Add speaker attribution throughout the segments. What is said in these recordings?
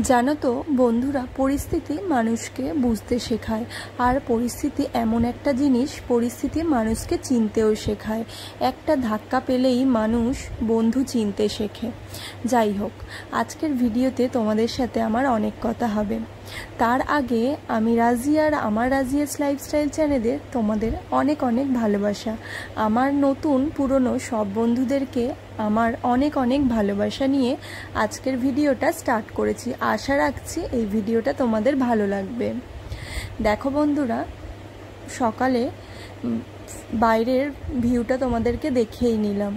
Speaker 1: জানো তো বন্ধুরা, পরিস্থিতি মানুষকে বুঝতে শেখায়। আর পরিস্থিতি এমন একটা জিনিস, পরিস্থিতি মানুষকে চিনতেও শেখায়। একটা ধাক্কা পেলেই মানুষ বন্ধু চিনতে শেখে। যাই হোক, আজকের ভিডিওতে তোমাদের সাথে আমার অনেক কথা হবে। তার আগে আমি রাজিয়ার আমার রাজিয়াস লাইফস্টাইল চ্যানেলে তোমাদের অনেক অনেক ভালোবাসা। আমার নতুন পুরনো সব বন্ধুদেরকে আমার অনেক অনেক ভালোবাসা নিয়ে আজকের ভিডিওটা স্টার্ট করেছি। আশা রাখছি এই ভিডিওটা তোমাদের ভালো লাগবে। দেখো বন্ধুরা, সকালে বাইরের ভিউটা তোমাদেরকে দেখিয়েই নিলাম।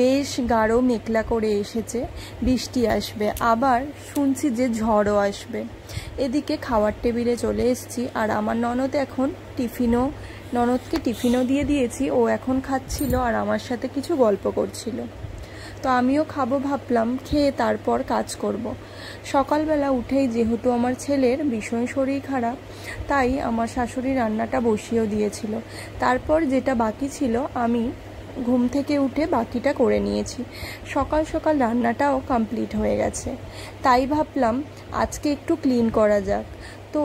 Speaker 1: বেশ গাঢ় মেঘলা করে এসেছে, বৃষ্টি আসবে, আবার শুনছি যে ঝড়ও আসবে। এদিকে খাওয়ার টেবিলে চলে এসেছি, আর আমার ননদ এখন ননদকে টিফিনও দিয়ে দিয়েছি। ও এখন খাচ্ছিল আর আমার সাথে কিছু গল্প করছিল। তো আমিও খাবো ভাবলাম, খেয়ে তারপর কাজ করব। সকালবেলা উঠেই যেহেতু আমার ছেলের ভীষণ শরীর খারাপ, তাই আমার শাশুড়ি রান্নাটা বসিয়েও দিয়েছিল। তারপর যেটা বাকি ছিল আমি ঘুম থেকে উঠে বাকিটা করে নিয়েছি। সকাল সকাল রান্নাটাও কমপ্লিট হয়ে গেছে। তাই ভাবলাম আজকে একটু ক্লিন করা যাক। তো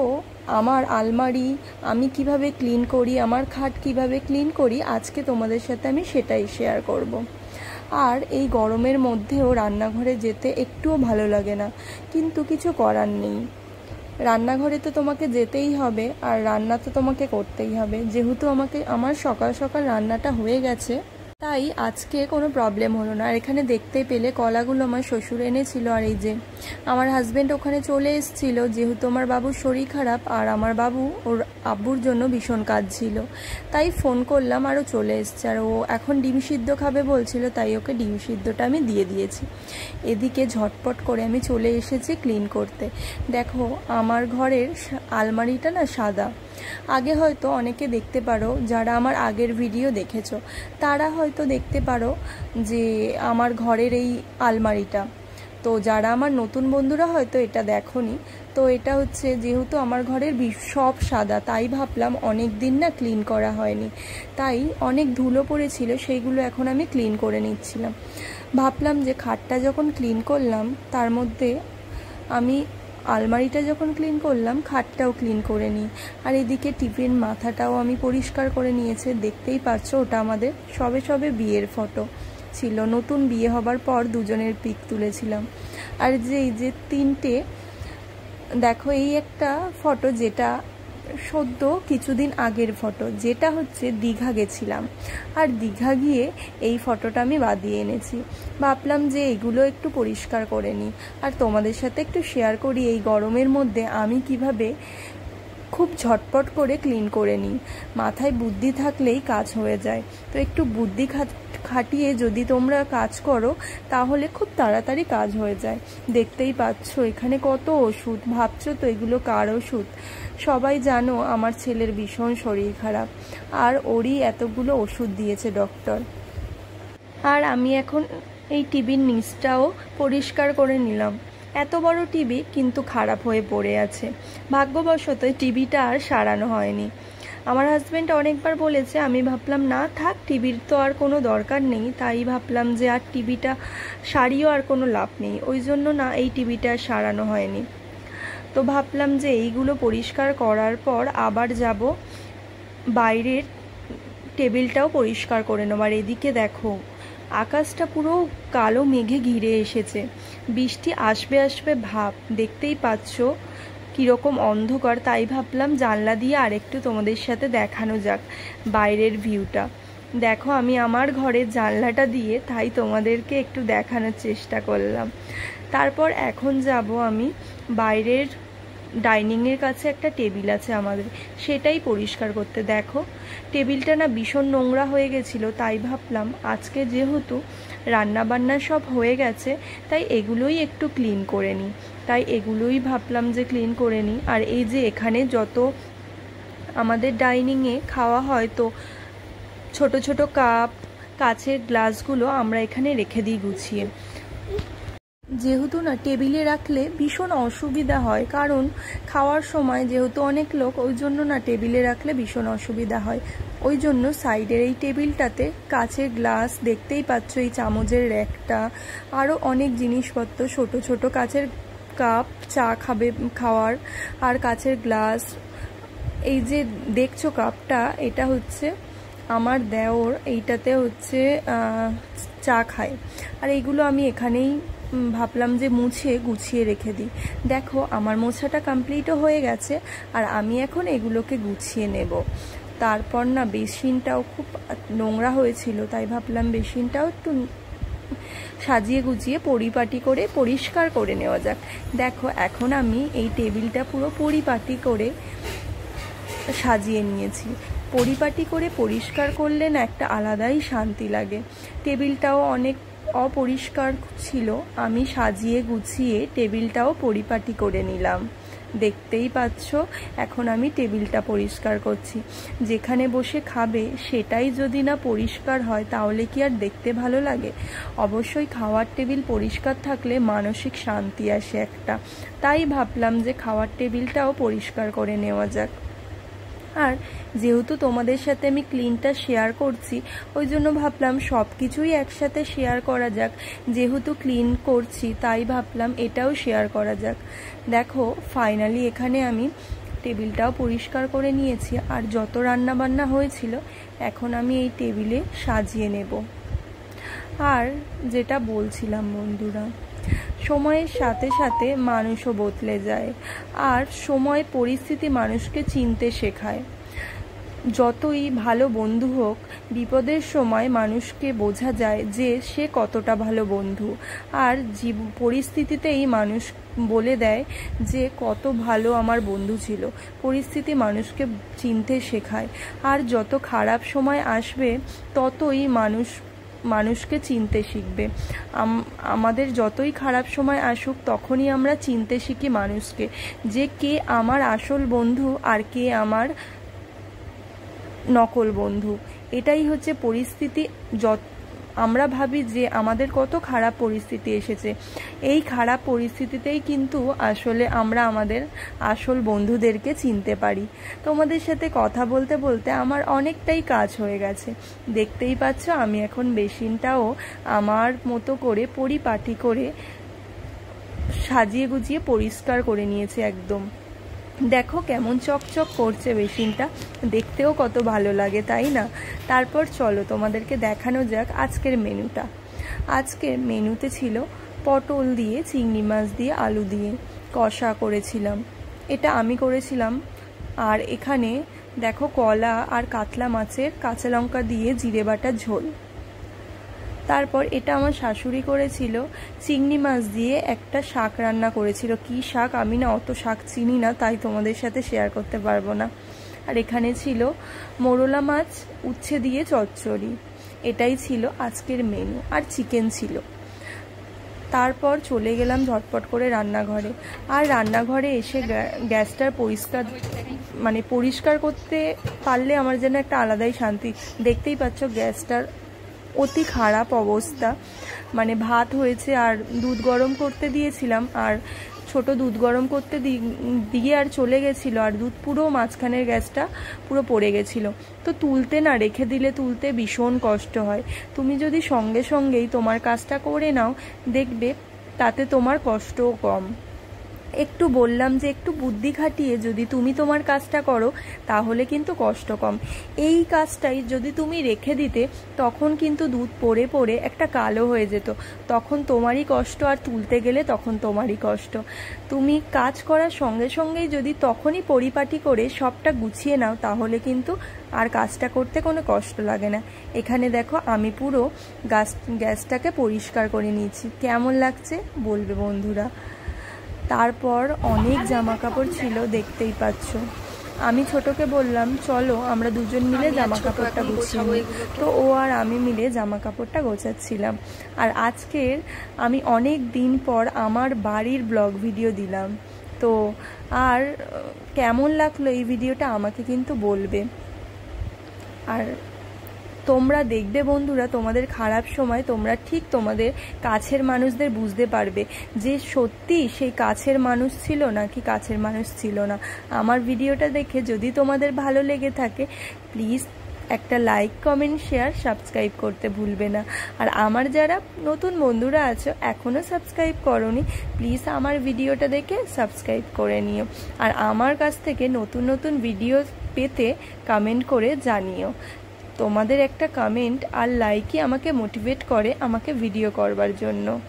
Speaker 1: আমার আলমারি আমি কিভাবে ক্লিন করি, আমার খাট কিভাবে ক্লিন করি, আজকে তোমাদের সাথে আমি সেটাই শেয়ার করব। আর এই গরমের মধ্যেও রান্নাঘরে যেতে একটুও ভালো লাগে না, কিন্তু কিছু করার নেই। রান্নাঘরে তো তোমাকে যেতেই হবে, আর রান্না তো তোমাকে করতেই হবে। যেহেতু আমার সকাল সকাল রান্নাটা হয়ে গেছে, তাই আজকে কোনো প্রবলেম হলো না। আর এখানে দেখতে পেলে কলাগুলো আমার শ্বশুর এনেছিল, আর এই যে আমার হাজব্যান্ড ওখানে চলে এসেছিল। যেহেতু আমার বাবুর শরীর খারাপ, আর আমার বাবু ওর আব্বুর জন্য ভীষণ কাজ ছিল, তাই ফোন করলাম আর ও চলে এসছে। আর ও এখন ডিম সিদ্ধ খাবে বলছিল, তাই ওকে ডিম সিদ্ধটা আমি দিয়ে দিয়েছি। এদিকে ঝটপট করে আমি চলে এসেছি ক্লিন করতে। দেখো, আমার ঘরের আলমারিটা না সাদা। আগে হয়তো অনেকে দেখতে পারো, যারা আমার আগের ভিডিও দেখেছো তারা হয়তো দেখতে পারো যে আমার ঘরের এই আলমারিটা। তো যারা আমার নতুন বন্ধুরা হয়তো এটা দেখোনি। তো এটা হচ্ছে, যেহেতু আমার ঘরের সব সাদা, তাই ভাবলাম অনেক দিন না ক্লিন করা হয়নি, তাই অনেক ধুলো পড়েছিল, সেইগুলো এখন আমি ক্লিন করে নিচ্ছিলাম। ভাবলাম যে খাটটা যখন ক্লিন করলাম, তার মধ্যে আমি আলমারিটা যখন ক্লিন করলাম, খাটটাও ক্লিন করে নিই। আর এদিকে টিফিন মাথাটাও আমি পরিষ্কার করে নিয়েছি। দেখতেই পাচ্ছ, ওটা আমাদের সবে সবে বিয়ের ফটো ছিল। নতুন বিয়ে হবার পর দুজনের পিক তুলেছিলাম। আর এই যে তিনটে দেখো, এই একটা ফটো যেটা সদ্য কিছুদিন আগের ফটো, যেটা হচ্ছে দীঘা গেছিলাম। আর দীঘা গিয়ে এই ফটোটা আমি বাদিয়ে এনেছি। ভাবলাম যে এগুলো একটু পরিষ্কার করে নিই, আর তোমাদের সাথে একটু শেয়ার করি এই গরমের মধ্যে আমি কিভাবে খুব ঝটপট করে ক্লিন করে নিই। মাথায় বুদ্ধি থাকলেই কাজ হয়ে যায়। তো একটু বুদ্ধি খাটিয়ে যদি তোমরা কাজ করো, তাহলে খুব তাড়াতাড়ি কাজ হয়ে যায়। দেখতেই পাচ্ছ এখানে কত ওষুধ। ভাবছো তো এগুলো কার ওষুধ? সবাই জানো আমার ছেলের ভীষণ শরীর খারাপ, আর ওরই এতগুলো ওষুধ দিয়েছে ডক্টর। আর আমি এখন এই টিভির নিচটাও পরিষ্কার করে নিলাম। এত বড় টিভি কিন্তু খারাপ হয়ে পড়ে আছে। ভাগ্যবশত টিভিটা আর সারানো হয়নি। আমার হাজব্যান্ড অনেকবার বলেছে, আমি ভাবলাম না থাক, টিভির তো আর কোনো দরকার নেই। তাই ভাবলাম যে আর টিভিটা সারিয়েও আর কোনো লাভ নেই, ওই জন্য না এই টিভিটা আর সারানো হয়নি। তো ভাবলাম যে এইগুলো পরিষ্কার করার পর আবার যাব বাইরের টেবিলটাও পরিষ্কার করে নেব। আর এদিকে দেখো, আকাশটা পুরো কালো মেঘে ঘিরে এসেছে। বৃষ্টি আসবে আসবে ভাব। দেখতেই পাচ্ছ কীরকম অন্ধকার। তাই ভাবলাম জানলা দিয়ে আরেকটু তোমাদের সাথে দেখানো যাক বাইরের ভিউটা। দেখো, আমি আমার ঘরের জানলাটা দিয়ে তাই তোমাদেরকে একটু দেখানোর চেষ্টা করলাম। তারপর এখন যাব আমি বাইরের ডাইনিংয়ের কাছে। একটা টেবিল আছে আমাদের, সেটাই পরিষ্কার করতে। দেখো, টেবিলটা না ভীষণ নোংরা হয়ে গেছিলো, তাই ভাবলাম আজকে যেহেতু রান্নাবান্না সব হয়ে গেছে, তাই এগুলোই একটু ক্লিন করে নিই। তাই এগুলোই ভাবলাম যে ক্লিন করে নিই। আর এই যে এখানে যত আমাদের ডাইনিংয়ে খাওয়া হয়, তো ছোট ছোট কাপ, কাচের গ্লাসগুলো আমরা এখানে রেখে দিই গুছিয়ে। যেহেতু না টেবিলে রাখলে ভীষণ অসুবিধা হয়, কারণ খাওয়ার সময় যেহেতু অনেক লোক, ওই জন্য না টেবিলে রাখলে ভীষণ অসুবিধা হয়। ওই জন্য সাইডের এই টেবিলটাতে কাচের গ্লাস, দেখতেই পাচ্ছ এই চামচের র্যাকটা, আরও অনেক জিনিসপত্র, ছোট ছোট কাচের কাপ চা খাওয়ার, আর কাচের গ্লাস। এই যে দেখছো কাপটা, এটা হচ্ছে আমার দেওর, এইটাতে হচ্ছে চা খায়। আর এইগুলো আমি এখানেই ভাবলাম যে মুছে গুছিয়ে রেখে দিই। দেখো আমার মোছাটা কমপ্লিটও হয়ে গেছে, আর আমি এখন এগুলোকে গুছিয়ে নেব। তারপর না বেসিনটাও খুব নোংরা হয়েছিল, তাই ভাবলাম বেসিনটাও একটু সাজিয়ে গুছিয়ে পরিপাটি করে পরিষ্কার করে নেওয়া যাক। দেখো এখন আমি এই টেবিলটা পুরো পরিপাটি করে সাজিয়ে নিয়েছি। পরিপাটি করে পরিষ্কার করলে না একটা আলাদাই শান্তি লাগে। টেবিলটাও অনেক অপরিষ্কার ছিল, আমি সাজিয়ে গুছিয়ে টেবিলটাও পরিপাটি করে নিলাম। দেখতেই পাচ্ছ এখন আমি টেবিলটা পরিষ্কার করছি। যেখানে বসে খাবে সেটাই যদি না পরিষ্কার হয় তাহলে কি আর দেখতে ভালো লাগে? অবশ্যই খাওয়ার টেবিল পরিষ্কার থাকলে মানসিক শান্তি আসে একটা। তাই ভাবলাম যে খাওয়ার টেবিলটাও পরিষ্কার করে নেওয়া যাক। আর যেহেতু তোমাদের সাথে আমি ক্লিনটা শেয়ার করছি, ওই জন্য ভাবলাম সব কিছুই একসাথে শেয়ার করা যাক। যেহেতু ক্লিন করছি তাই ভাবলাম এটাও শেয়ার করা যাক। দেখো ফাইনালি এখানে আমি টেবিলটাও পরিষ্কার করে নিয়েছি, আর যত রান্না বান্না হয়েছিল এখন আমি এই টেবিলে সাজিয়ে নেব। আর যেটা বলছিলাম বন্ধুরা, সময়ের সাথে সাথে মানুষও বদলে যায়, আর সময় পরিস্থিতি মানুষকে চিনতে শেখায়। যতই ভালো বন্ধু হোক, বিপদের সময় মানুষকে বোঝা যায় যে সে কতটা ভালো বন্ধু। আর পরিস্থিতিতেই মানুষ বলে দেয় যে কত ভালো আমার বন্ধু ছিল। পরিস্থিতি মানুষকে চিনতে শেখায়, আর যত খারাপ সময় আসবে ততই মানুষকে চিনতে শিখবে। আমাদের যতই খারাপ সময় আসুক তখনই আমরা চিনতে শিখি মানুষকে, যে কে আমার আসল বন্ধু আর কে আমার নকল বন্ধু। এটাই হচ্ছে পরিস্থিতি। আমরা ভাবি যে আমাদের কত খারাপ পরিস্থিতি এসেছে, এই খারাপ পরিস্থিতিতেই কিন্তু আসলে আমরা আমাদের আসল বন্ধুদেরকে চিনতে পারি। তোমাদের সাথে কথা বলতে বলতে আমার অনেকটাই কাজ হয়ে গেছে। দেখতেই পাচ্ছ আমি এখন বেসিনটাও আমার মতো করে পরিপাটি করে সাজিয়ে গুছিয়ে পরিষ্কার করে নিয়েছি একদম। দেখো কেমন চকচক করছে বেসিনটা, দেখতেও কত ভালো লাগে, তাই না? তারপর চলো তোমাদেরকে দেখানো যাক আজকের মেনুটা। আজকের মেনুতে ছিল পটল দিয়ে, চিংড়ি মাছ দিয়ে, আলু দিয়ে কষা করেছিলাম, এটা আমি করেছিলাম। আর এখানে দেখো কলা আর কাতলা মাছের কাঁচা লঙ্কা দিয়ে জিরে বাটা ঝোল। তারপর এটা আমার শাশুড়ি করেছিল, চিংড়ি মাছ দিয়ে একটা শাক রান্না করেছিল। কি শাক আমি না অত শাক চিনি না, তাই তোমাদের সাথে শেয়ার করতে পারবো না। আর এখানে ছিল মোরলা মাছ উচ্ছে দিয়ে চচ্চড়ি। এটাই ছিল আজকের মেনু, আর চিকেন ছিল। তারপর চলে গেলাম ঝটপট করে রান্নাঘরে। আর রান্নাঘরে এসে গ্যাসটার পরিষ্কার করতে পারলে আমার যেন একটা আলাদাই শান্তি। দেখতেই পাচ্ছ গ্যাসটার অতি খারাপ অবস্থা, ভাত হয়েছে আর দুধ গরম করতে দিয়েছিলাম, আর ছোট দুধ গরম করতে দিয়ে আর চলে গেছিলো, আর দুধ পুরো মাঝখানের গ্যাসটা পুরো পড়ে গেছিলো। তো রেখে দিলে তুলতে ভীষণ কষ্ট হয়। তুমি যদি সঙ্গে সঙ্গেই তোমার কাজটা করে নাও, দেখবে তাতে তোমার কষ্টও কম। একটু বললাম যে একটু বুদ্ধি খাটিয়ে যদি তুমি তোমার কাজটা করো তাহলে কিন্তু কষ্ট কম। এই কাজটাই যদি তুমি রেখে দিতে তখন কিন্তু দুধ পড়ে পড়ে একটা কালো হয়ে যেত, তখন তোমারই কষ্ট, আর তুলতে গেলে তখন তোমারই কষ্ট। তুমি কাজ করার সঙ্গে সঙ্গেই যদি তখনই পরিপাটি করে সবটা গুছিয়ে নাও তাহলে কিন্তু আর কাজটা করতে কোনো কষ্ট লাগে না। এখানে দেখো আমি পুরো গ্যাসটাকে পরিষ্কার করে নিয়েছি। কেমন লাগছে বলবে বন্ধুরা। তারপর অনেক জামা কাপড় ছিল, দেখতেই পাচ্ছ। আমি ছোটকে বললাম চলো আমরা দুজন মিলে জামা কাপড়টা গুছিয়ে নিই, তো ও আর আমি মিলে জামা কাপড়টা গোছাচ্ছিলাম। আর আজকের আমি অনেক দিন পর আমার বাড়ির ব্লগ ভিডিও দিলাম, তো আর কেমন লাগলো এই ভিডিওটা আমাকে কিন্তু বলবে। আর তোমরা দেখবে বন্ধুরা, তোমাদের খারাপ সময় তোমরা ঠিক তোমাদের কাছের মানুষদের বুঝতে পারবে যে সত্যি সেই কাছের মানুষ ছিল নাকি কাছের মানুষ ছিল না। আমার ভিডিওটা দেখে যদি তোমাদের ভালো লেগে থাকে প্লিজ একটা লাইক, কমেন্ট, শেয়ার, সাবস্ক্রাইব করতে ভুলবে না। আর আমার যারা নতুন বন্ধুরা আছো এখনও সাবস্ক্রাইব করোনি, প্লিজ আমার ভিডিওটা দেখে সাবস্ক্রাইব করে নিও। আর আমার কাছ থেকে নতুন নতুন ভিডিও পেতে কমেন্ট করে জানিও। তোমাদের একটা কমেন্ট আর লাইকই আমাকে মোটিভেট করে আমাকে ভিডিও করবার জন্য।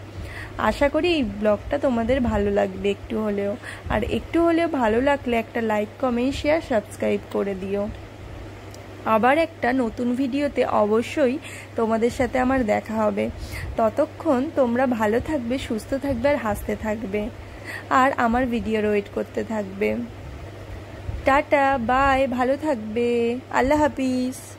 Speaker 1: আশা করি এই ব্লগটা তোমাদের ভালো লাগবে একটু হলেও। আর একটু হলেও ভালো লাগলে একটা লাইক, কমেন্ট, শেয়ার, সাবস্ক্রাইব করে দিও। আবার একটা নতুন ভিডিওতে অবশ্যই তোমাদের সাথে আমার দেখা হবে। ততক্ষণ তোমরা ভালো থাকবে, সুস্থ থাকবে আর হাসতে থাকবে, আর আমার ভিডিওর ওয়েট করতে থাকবে। টাটা, বাই, ভালো থাকবে, আল্লাহ হাফিজ।